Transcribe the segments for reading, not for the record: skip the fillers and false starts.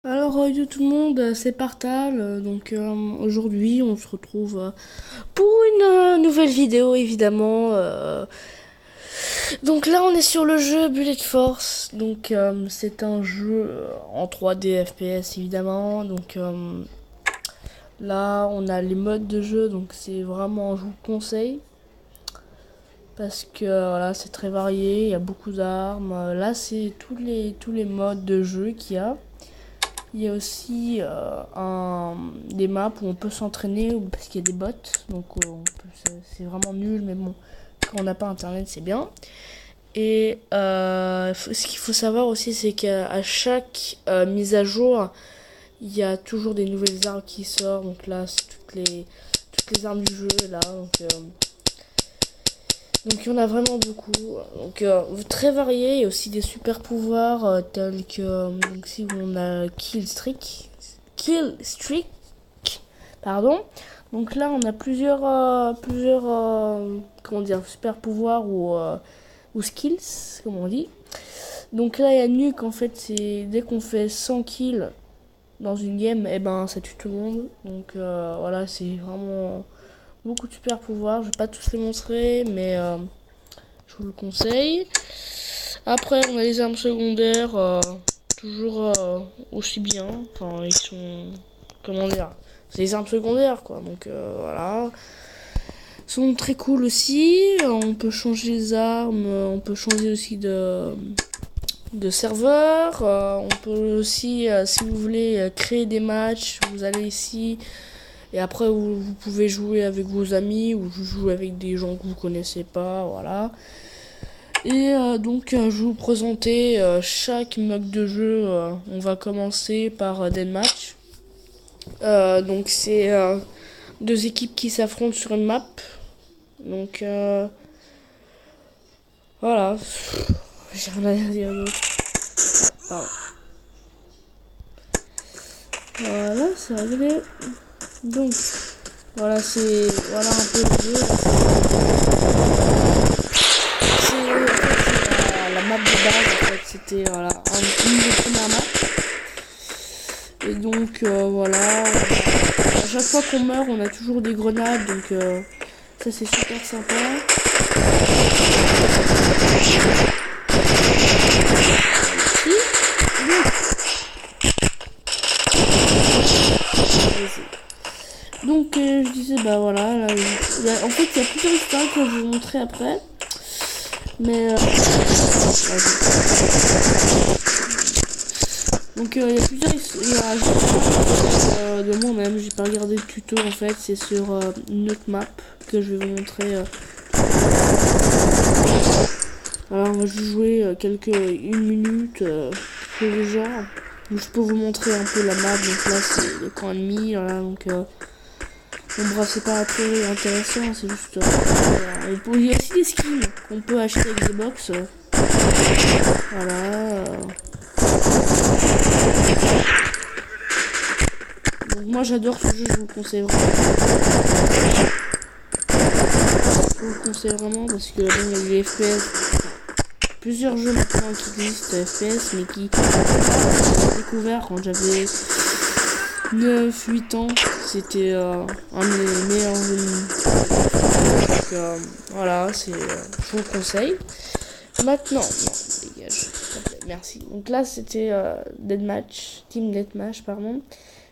Yo tout le monde, c'est Partal. Aujourd'hui, on se retrouve pour une nouvelle vidéo évidemment. Donc là, on est sur le jeu Bullet Force. C'est un jeu en 3D FPS évidemment. Là, on a les modes de jeu. Donc c'est vraiment, je vous le conseille parce que voilà, c'est très varié. Il y a beaucoup d'armes. Là, c'est tous les modes de jeu qu'il y a. Il y a aussi des maps où on peut s'entraîner parce qu'il y a des bots. C'est vraiment nul, mais bon, quand on n'a pas internet, c'est bien. Ce qu'il faut savoir aussi, c'est qu'à chaque mise à jour, il y a toujours des nouvelles armes qui sortent. Donc là, c'est toutes les armes du jeu là. Donc il y en a vraiment beaucoup. Très varié. Il y a aussi des super pouvoirs tels que si on a Kill Streak, pardon. Donc là on a plusieurs comment dire, super pouvoirs ou skills comme on dit. Donc là il y a Nuke, en fait c'est dès qu'on fait 100 kills dans une game, et ben ça tue tout le monde. Voilà, c'est vraiment beaucoup de super pouvoirs. Je vais pas tous les montrer, mais je vous le conseille. Après, on a les armes secondaires, toujours aussi bien. Enfin, ils sont, comment dire, c'est les armes secondaires, quoi. Voilà. Ils sont très cool aussi. On peut changer les armes, on peut changer aussi de serveur. On peut aussi, si vous voulez, créer des matchs. Vous allez ici. Et après, vous pouvez jouer avec vos amis ou jouer avec des gens que vous connaissez pas, voilà. Je vais vous présenter chaque mode de jeu. On va commencer par Deathmatch. C'est deux équipes qui s'affrontent sur une map. Donc, voilà. J'ai rien à dire d'autre. Pardon. Voilà, c'est réglé. Donc, voilà, voilà un peu le jeu. La map de base, en fait, c'était voilà, une des premières maps. Voilà, à chaque fois qu'on meurt, on a toujours des grenades, ça c'est super sympa. Je disais, bah voilà, là, en fait, il y a plusieurs histoires que je vais vous montrer après. Mais il y a plusieurs histoires de moi-même. J'ai pas regardé le tuto, en fait. C'est sur une autre map que je vais vous montrer. Alors, on va juste jouer une minute le genre. Je peux vous montrer un peu la map. Donc là, c'est le camp ennemi. Voilà, bref, c'est pas très intéressant, c'est juste. Il y a aussi des skins qu'on peut acheter avec des box. Voilà. Donc moi j'adore ce jeu, je vous le conseille vraiment. Je vous le conseille vraiment parce que bon, il y a des FPS. Plusieurs jeux maintenant qui existent FPS, mais qui j'ai découvert quand j'avais 9-8 ans. C'était un des meilleurs jeux. Voilà, je vous le conseille. Maintenant, non, dégage, merci. Donc là, c'était Team Deathmatch, pardon.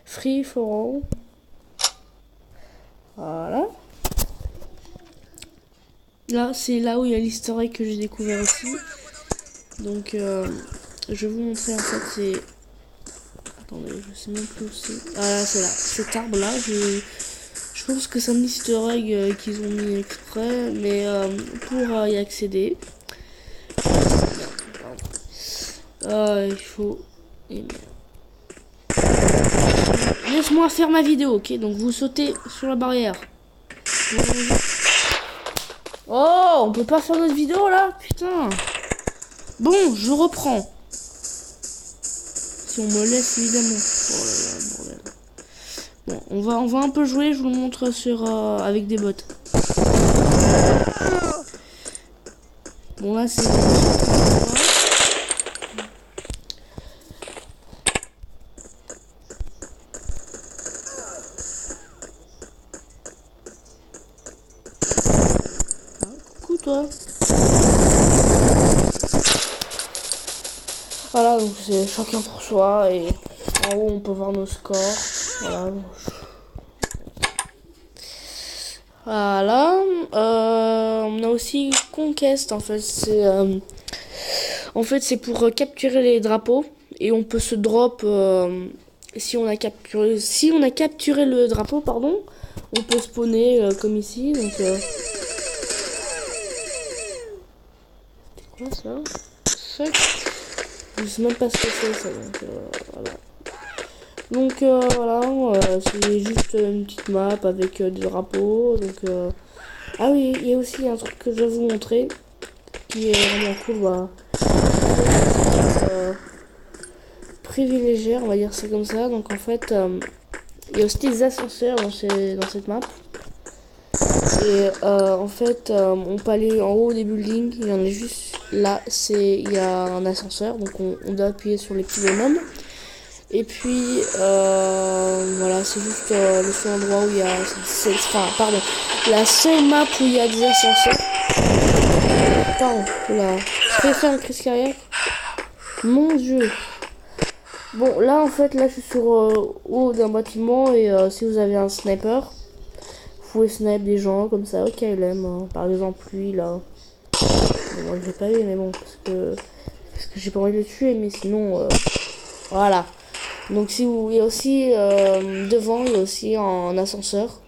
Free for all. Voilà. Là, c'est là où il y a l'historique que j'ai découvert aussi. Je vais vous montrer, en fait, c'est... Attendez, je sais même plus où c'est. Ah là, c'est là. Cet arbre-là, je pense que c'est un easter egg qu'ils ont mis exprès, mais pour y accéder... il faut... Laisse-moi faire ma vidéo, ok? Donc vous sautez sur la barrière. Oh, on peut pas faire notre vidéo là? Putain. Bon, je reprends. Si on me laisse évidemment. Oh là là, bordel. Bon, on va un peu jouer, je vous le montre avec des bots. Bon là c'est... c'est chacun pour soi. Et en haut, on peut voir nos scores. Voilà. Voilà. On a aussi Conquest. En fait, c'est pour capturer les drapeaux. Et on peut se drop. Si on a capturé le drapeau, pardon, on peut spawner comme ici. Donc, c'est quoi ça? Fuck. Je sais même pas ce que c'est ça. Donc, voilà. Donc voilà, c'est juste une petite map avec des drapeaux. Donc, ah oui, il y a aussi un truc que je vais vous montrer qui est vraiment cool. Voilà. Privilégié, on va dire ça comme ça. Donc en fait, il y a aussi des ascenseurs dans cette map. Et en fait, on peut aller en haut des buildings. Il y en a juste là, il y a un ascenseur. Donc on doit appuyer sur les petits bonhommes. Et puis voilà, c'est juste le seul endroit où il y a, la seule map où il y a des ascenseurs. Pardon, là, je vais faire une crise cardiaque. Mon Dieu. Bon, là en fait, là je suis sur haut d'un bâtiment et si vous avez un sniper, vous pouvez sniper des gens comme ça. Ok, il aime. Hein. Par exemple lui là. Bon, je l'ai pas eu, mais bon, parce que j'ai pas envie de le tuer, mais sinon voilà. Donc il y a aussi devant, il y a aussi un ascenseur.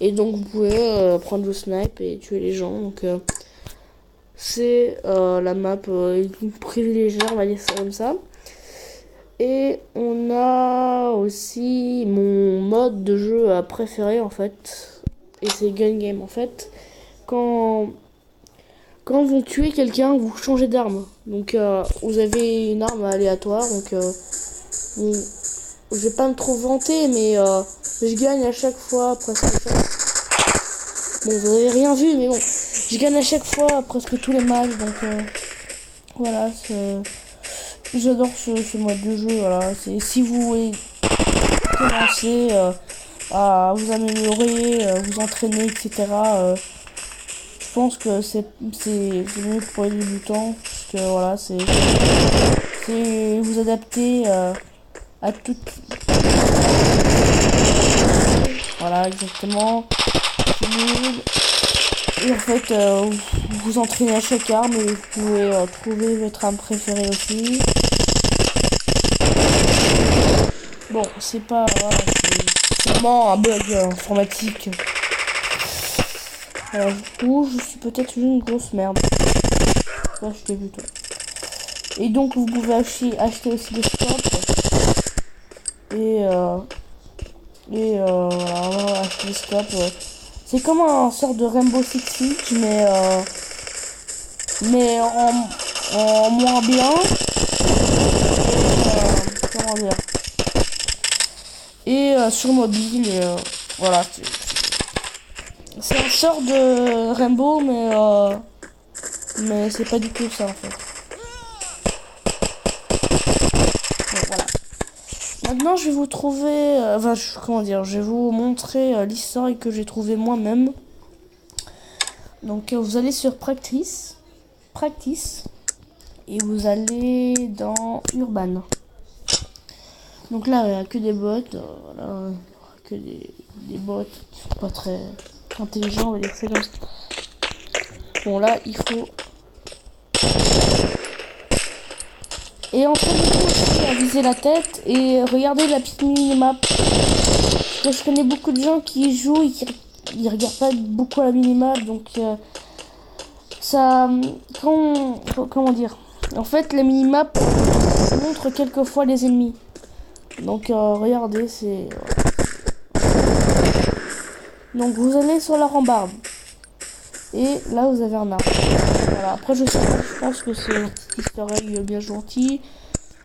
Et donc vous pouvez prendre le snipe et tuer les gens. Donc c'est la map privilégiée, on va dire ça comme ça. Et on a aussi mon mode de jeu préféré en fait. Et c'est gun game en fait. Quand vous tuez quelqu'un, vous changez d'arme. Donc vous avez une arme aléatoire. Donc je vais pas me trop vanter, mais je gagne à chaque fois, presque Bon, vous avez rien vu, mais bon, je gagne à chaque fois, presque tous les matchs, donc voilà, j'adore ce mode de jeu, voilà. Si vous voulez commencer à vous améliorer, vous entraîner, etc., je pense que c'est mieux pour les débutants, parce que voilà, c'est vous adapter à tout. Voilà, exactement. Et en fait, vous entraînez à chaque arme et vous pouvez trouver votre arme préférée aussi. Bon, c'est pas... Voilà, c'est vraiment un bug informatique. Ou je suis peut-être une grosse merde. Là, je t'ai vu, toi. Et donc, vous pouvez acheter aussi des scopes. Et voilà, acheter des scopes. C'est comme un sort de Rainbow Six Siege, mais en moins bien. Comment dire? Et sur mobile, voilà. C'est un sort de Rainbow, mais c'est pas du tout ça en fait. Bon, voilà. Maintenant, je vais vous trouver, je vais vous montrer l'histoire que j'ai trouvé moi-même. Donc, vous allez sur Practice, et vous allez dans Urban. Donc là, il n'y a que des bots, voilà, que des bots qui sont pas très intelligents, on va dire ça comme ça. Bon, là, il faut... Et en fait, il faut aussi viser la tête et regarder la petite minimap. Parce que je connais beaucoup de gens qui jouent et qui regardent pas beaucoup la minimap, donc ça... Comment dire? En fait, la minimap montre quelquefois les ennemis. Donc regardez, c'est... Donc vous allez sur la rambarde. Et là vous avez un arbre. Voilà, après je pense que c'est un petit easter egg bien gentil.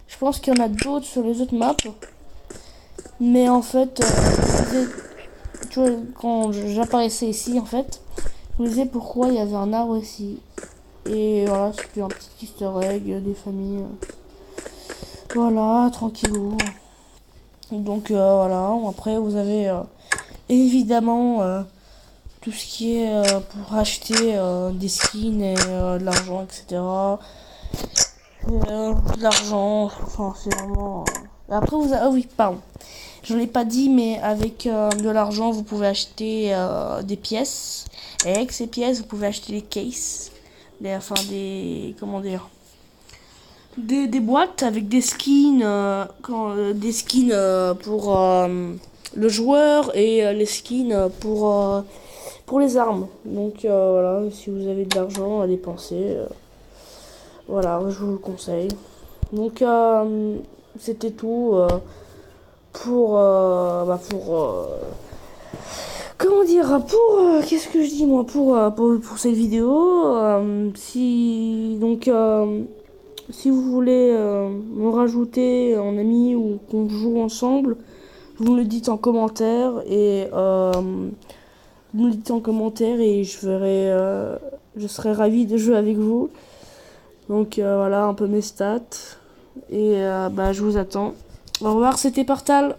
Je pense qu'il y en a d'autres sur les autres maps. Mais en fait, tu vois, quand j'apparaissais ici en fait, je me disais pourquoi il y avait un arbre ici. Et voilà, c'était un petit easter egg des familles. Voilà, tranquillou. Donc voilà, après vous avez évidemment tout ce qui est pour acheter des skins et de l'argent, etc. De l'argent, enfin c'est vraiment... Après ah oui, pardon. Je l'ai pas dit, mais avec de l'argent, vous pouvez acheter des pièces. Et avec ces pièces, vous pouvez acheter des cases. Enfin des... Comment dire, des boîtes avec des skins, des skins pour le joueur et les skins pour les armes. Donc voilà, si vous avez de l'argent à dépenser, voilà, je vous le conseille. Donc c'était tout pour comment dire, pour qu'est-ce que je dis moi, pour cette vidéo. Si donc si vous voulez me rajouter en ami ou qu'on joue ensemble, vous me le dites en commentaire et vous me le dites en commentaire et je serai ravi de jouer avec vous. Donc voilà un peu mes stats et je vous attends. Au revoir, c'était Portal.